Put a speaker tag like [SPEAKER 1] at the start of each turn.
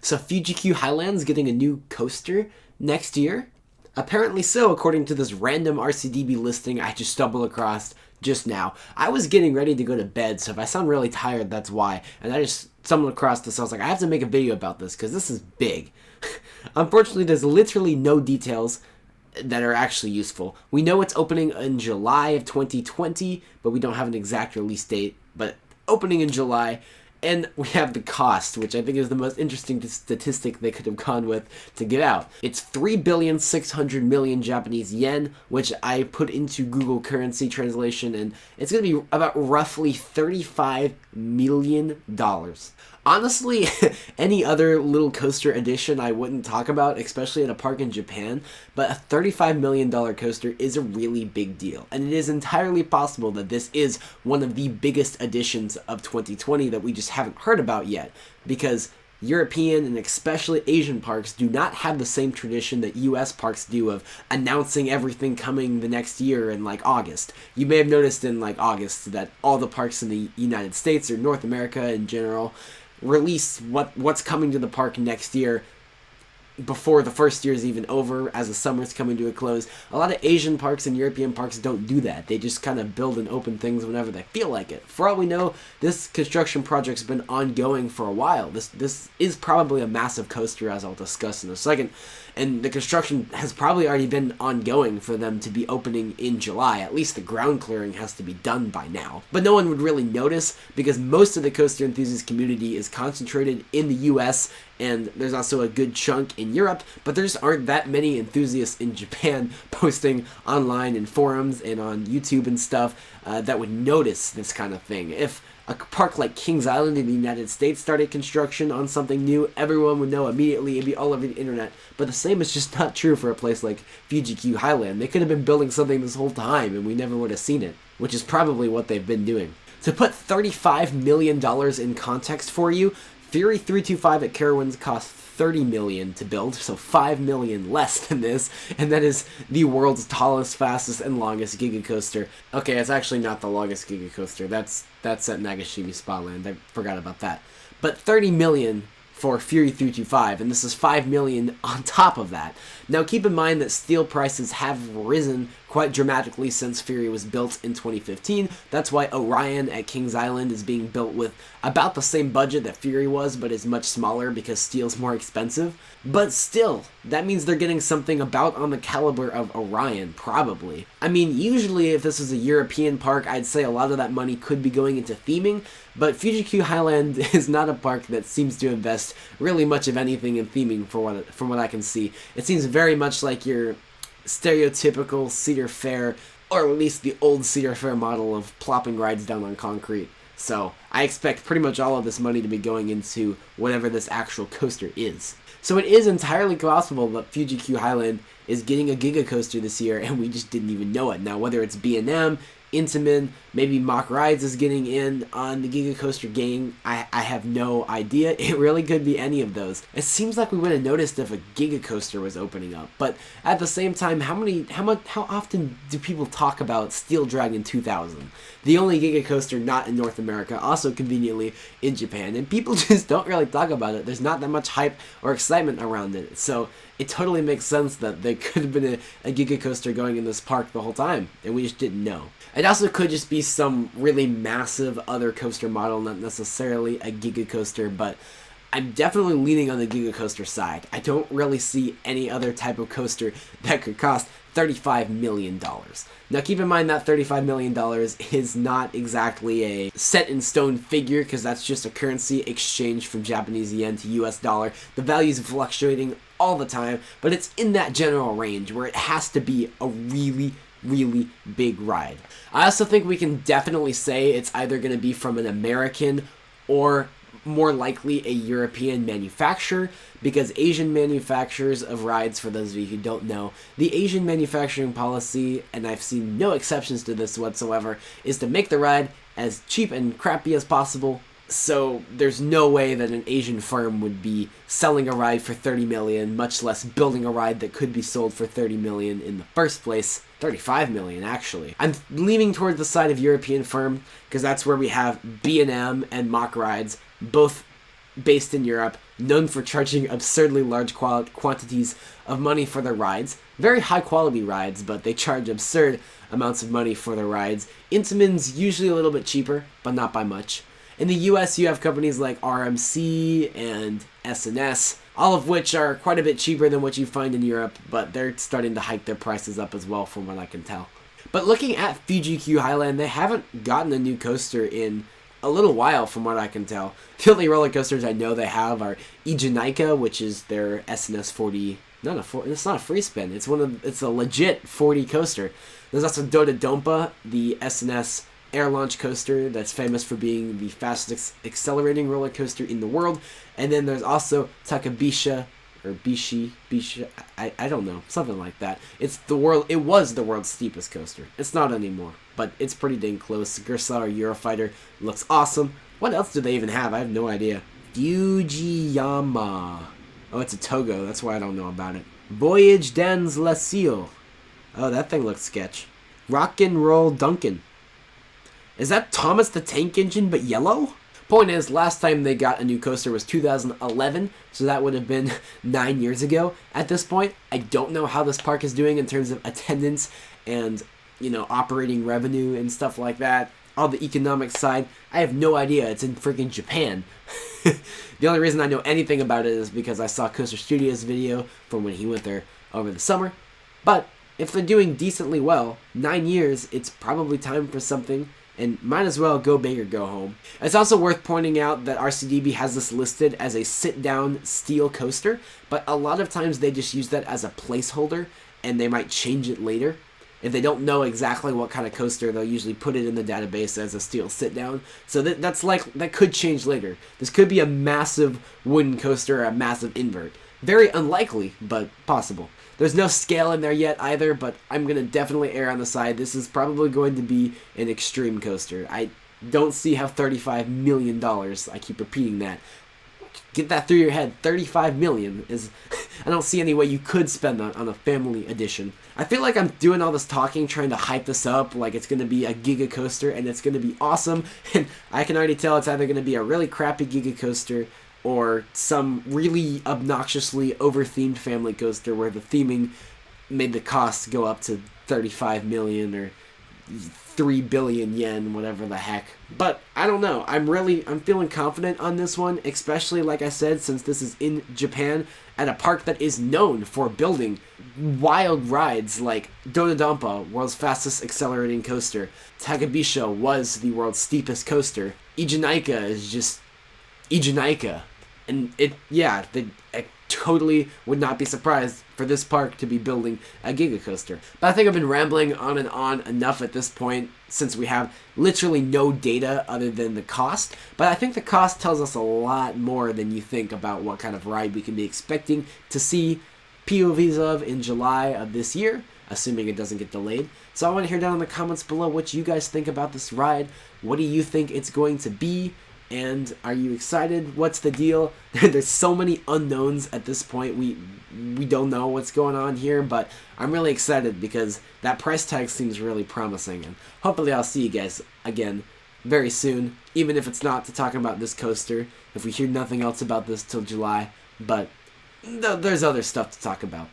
[SPEAKER 1] So Fuji Q Highland's getting a new coaster next year? Apparently so, according to this random RCDB listing I just stumbled across just now. I was getting ready to go to bed, so if I sound really tired, that's why. And I just stumbled across this. I was like, I have to make a video about this because this is big. Unfortunately, there's literally no details that are actually useful. We know it's opening in July of 2020, but we don't have an exact release date. But opening in July. And we have the cost, which I think is the most interesting statistic they could have gone with to get out. It's 3,600,000,000 Japanese yen, which I put into Google currency translation, and it's going to be about roughly $35 million. Honestly, any other little coaster edition I wouldn't talk about, especially at a park in Japan, but a $35 million coaster is a really big deal. And it is entirely possible that this is one of the biggest additions of 2020 that we just haven't heard about yet, because European and especially Asian parks do not have the same tradition that US parks do of announcing everything coming the next year in like August. You may have noticed in like August that all the parks in the United States or North America in general release what's coming to the park next year before the first year is even over, as the summer's coming to a close. A lot of Asian parks and European parks don't do that. They just kind of build and open things whenever they feel like it. For all we know, this construction project's been ongoing for a while. This is probably a massive coaster, as I'll discuss in a second. And the construction has probably already been ongoing for them to be opening in July. At least the ground clearing has to be done by now. But no one would really notice because most of the coaster enthusiast community is concentrated in the US, and there's also a good chunk in Europe, but there just aren't that many enthusiasts in Japan posting online in forums and on YouTube and stuff that would notice this kind of thing. If a park like Kings Island in the United States started construction on something new, everyone would know immediately. It'd be all over the internet. But the same is just not true for a place like Fuji Q Highland. They could have been building something this whole time and we never would have seen it, which is probably what they've been doing. To put $35 million in context for you, Fury 325 at Carowinds cost $30 million to build, so $5 million less than this, and that is the world's tallest, fastest, and longest Giga coaster. Okay, it's actually not the longest Giga coaster. That's at Nagashimi Spotland. I forgot about that. But $30 million for Fury 325, and this is $5 million on top of that. Now keep in mind that steel prices have risen quite dramatically since Fury was built in 2015. That's why Orion at Kings Island is being built with about the same budget that Fury was, but is much smaller because steel's more expensive. But still, that means they're getting something about on the caliber of Orion, probably. I mean, usually if this is a European park, I'd say a lot of that money could be going into theming, but Fuji Q Highland is not a park that seems to invest really much of anything in theming from what I can see. It seems very much like your stereotypical Cedar Fair, or at least the old Cedar Fair model of plopping rides down on concrete. So I expect pretty much all of this money to be going into whatever this actual coaster is. So it is entirely possible that Fuji Q Highland is getting a Giga coaster this year and we just didn't even know it. Now whether it's B&M, Intamin, maybe Mock Rides is getting in on the Giga Coaster gang, I have no idea. It really could be any of those. It seems like we would have noticed if a Giga Coaster was opening up, but at the same time, how often do people talk about Steel Dragon 2000? The only Giga Coaster not in North America, also conveniently in Japan, and people just don't really talk about it. There's not that much hype or excitement around it, so it totally makes sense that there could have been a Giga Coaster going in this park the whole time, and we just didn't know. It also could just be some really massive other coaster model, not necessarily a Giga Coaster, but I'm definitely leaning on the Giga Coaster side. I don't really see any other type of coaster that could cost $35 million. Now keep in mind that $35 million is not exactly a set in stone figure because that's just a currency exchange from Japanese yen to US dollar. The value is fluctuating all the time, but it's in that general range where it has to be a really big ride. I also think we can definitely say it's either going to be from an American or more likely a European manufacturer, because Asian manufacturers of rides, for those of you who don't know, the Asian manufacturing policy, and I've seen no exceptions to this whatsoever, is to make the ride as cheap and crappy as possible. So there's no way that an Asian firm would be selling a ride for $30 million, much less building a ride that could be sold for $30 million in the first place. $35 million, actually. I'm leaning towards the side of European firm because that's where we have B&M and Mock Rides, both based in Europe, known for charging absurdly large quantities of money for their rides. Very high quality rides, but they charge absurd amounts of money for their rides. Intamin's usually a little bit cheaper, but not by much. In the US, you have companies like RMC and S&S, all of which are quite a bit cheaper than what you find in Europe, but they're starting to hike their prices up as well from what I can tell. But looking at Fuji Q Highland, they haven't gotten a new coaster in a little while from what I can tell. The only roller coasters I know they have are Giga, which is their S&S 40. It's not a free spin. It's a legit 40 coaster. There's also Dodonpa, the S&S air launch coaster that's famous for being the fastest accelerating roller coaster in the world. And then there's also Takabisha, or Bishi, I don't know, something like that. It was the world's steepest coaster. It's not anymore, but it's pretty dang close. Gerstlauer Eurofighter looks awesome. What else do they even have? I have no idea. Fujiyama. Oh, it's a Togo. That's why I don't know about it. Voyage dans la Ciel. Oh, that thing looks sketch. Rock and Roll Duncan. Is that Thomas the Tank Engine but yellow? Point is, last time they got a new coaster was 2011, so that would have been 9 years ago at this point. I don't know how this park is doing in terms of attendance and, operating revenue and stuff like that. All the economic side, I have no idea. It's in freaking Japan. The only reason I know anything about it is because I saw Coaster Studios' video from when he went there over the summer. But if they're doing decently well, 9 years, it's probably time for something, and might as well go big or go home. It's also worth pointing out that RCDB has this listed as a sit-down steel coaster, but a lot of times they just use that as a placeholder, and they might change it later. If they don't know exactly what kind of coaster, they'll usually put it in the database as a steel sit-down. So that could change later. This could be a massive wooden coaster or a massive invert. Very unlikely, but possible. There's no scale in there yet either, but I'm going to definitely err on the side. This is probably going to be an extreme coaster. I don't see how $35 million, I keep repeating that. Get that through your head. $35 million is... I don't see any way you could spend that on a family edition. I feel like I'm doing all this talking, trying to hype this up like it's going to be a Giga coaster and it's going to be awesome. And I can already tell it's either going to be a really crappy Giga coaster or some really obnoxiously over-themed family coaster where the theming made the cost go up to 35 million or 3 billion yen, whatever the heck. But I don't know. I'm feeling confident on this one, especially like I said, since this is in Japan at a park that is known for building wild rides like Dodonpa, world's fastest accelerating coaster. Takabisha was the world's steepest coaster. Giga is just Giga. And I totally would not be surprised for this park to be building a Giga coaster. But I think I've been rambling on and on enough at this point since we have literally no data other than the cost. But I think the cost tells us a lot more than you think about what kind of ride we can be expecting to see POVs of in July of this year, assuming it doesn't get delayed. So I want to hear down in the comments below what you guys think about this ride. What do you think it's going to be? And are you excited? What's the deal? There's so many unknowns at this point. We don't know what's going on here, but I'm really excited because that price tag seems really promising. And hopefully I'll see you guys again very soon, even if it's not to talk about this coaster, if we hear nothing else about this till July. But there's other stuff to talk about.